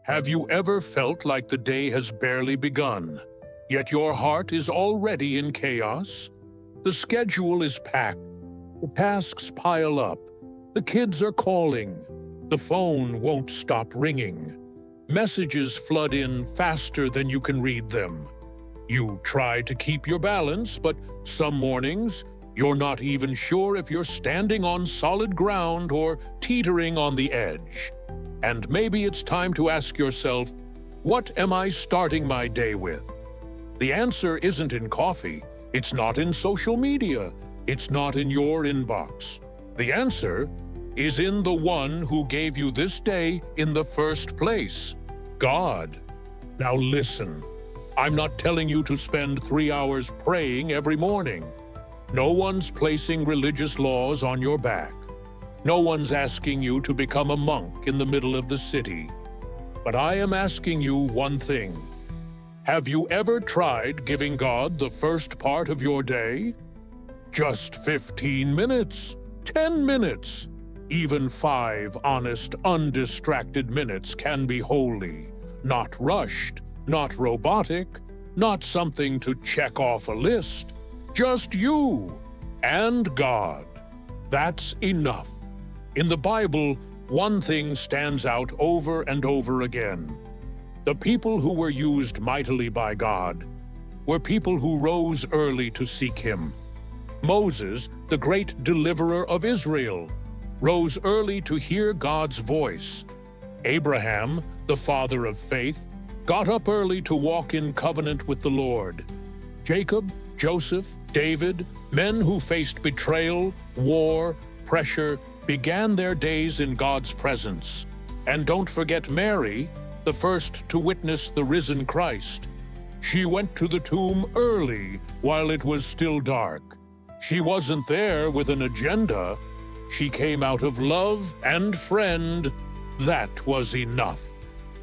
Have you ever felt like the day has barely begun, yet your heart is already in chaos? The schedule is packed, the tasks pile up, the kids are calling, the phone won't stop ringing. Messages flood in faster than you can read them. You try to keep your balance, but some mornings, you're not even sure if you're standing on solid ground or teetering on the edge. And maybe it's time to ask yourself, what am I starting my day with? The answer isn't in coffee, it's not in social media, it's not in your inbox. The answer is in the one who gave you this day in the first place, God. Now listen, I'm not telling you to spend 3 hours praying every morning. No one's placing religious laws on your back. No one's asking you to become a monk in the middle of the city. But I am asking you one thing. Have you ever tried giving God the first part of your day? Just 15 minutes, 10 minutes, even 5 honest, undistracted minutes can be holy, not rushed, not robotic, not something to check off a list. Just you and God. That's enough. In the Bible, one thing stands out over and over again. The people who were used mightily by God were people who rose early to seek Him. Moses, the great deliverer of Israel, rose early to hear God's voice. Abraham, the father of faith, got up early to walk in covenant with the Lord. Jacob, Joseph, David, men who faced betrayal, war, pressure, began their days in God's presence. And don't forget Mary, the first to witness the risen Christ. She went to the tomb early while it was still dark. She wasn't there with an agenda. She came out of love and friend. That was enough.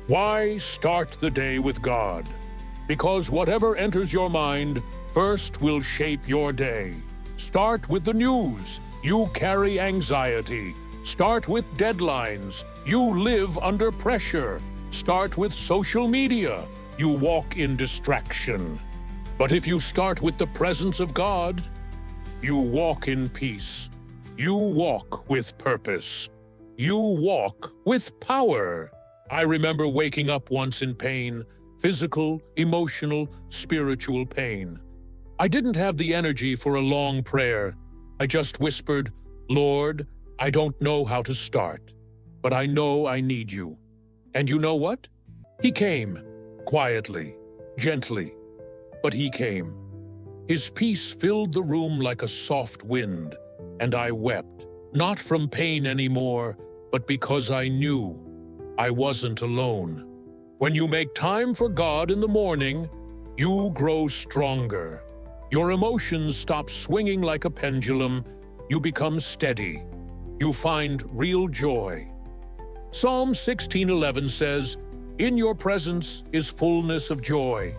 Why start the day with God? Because whatever enters your mind first will shape your day. Start with the news. You carry anxiety. Start with deadlines. You live under pressure. Start with social media. You walk in distraction. But if you start with the presence of God, you walk in peace. You walk with purpose. You walk with power. I remember waking up once in pain, physical, emotional, spiritual pain. I didn't have the energy for a long prayer. I just whispered, Lord, I don't know how to start, but I know I need you. And you know what? He came, quietly, gently, but he came. His peace filled the room like a soft wind, and I wept, not from pain anymore, but because I knew I wasn't alone. When you make time for God in the morning, you grow stronger. Your emotions stop swinging like a pendulum. You become steady. You find real joy. Psalm 16:11 says, "In your presence is fullness of joy."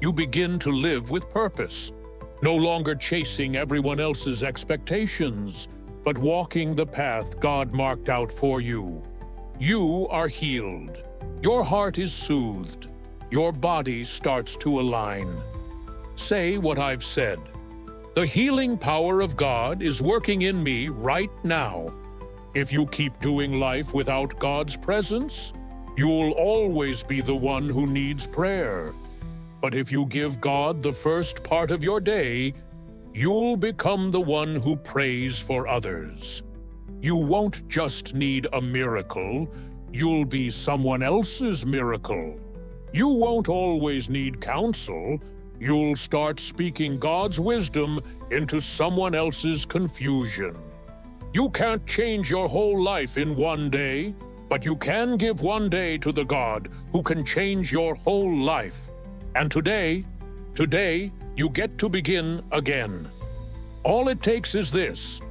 You begin to live with purpose, no longer chasing everyone else's expectations, but walking the path God marked out for you. You are healed. Your heart is soothed. Your body starts to align. Say what I've said. The healing power of God is working in me right now. If you keep doing life without God's presence, you'll always be the one who needs prayer. But if you give God the first part of your day, you'll become the one who prays for others. You won't just need a miracle, you'll be someone else's miracle. You won't always need counsel. You'll start speaking God's wisdom into someone else's confusion. You can't change your whole life in one day, but you can give one day to the God who can change your whole life. And today, you get to begin again. All it takes is this.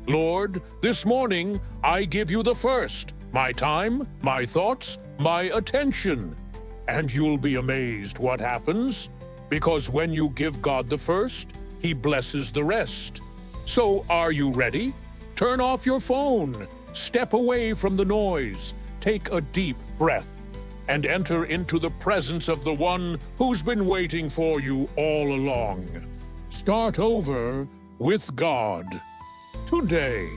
Lord, this morning I give you the first, my time, my thoughts, my attention. And you'll be amazed what happens. Because when you give God the first, He blesses the rest. So are you ready? Turn off your phone. Step away from the noise. Take a deep breath. and enter into the presence of the one who's been waiting for you all along. Start over with God today.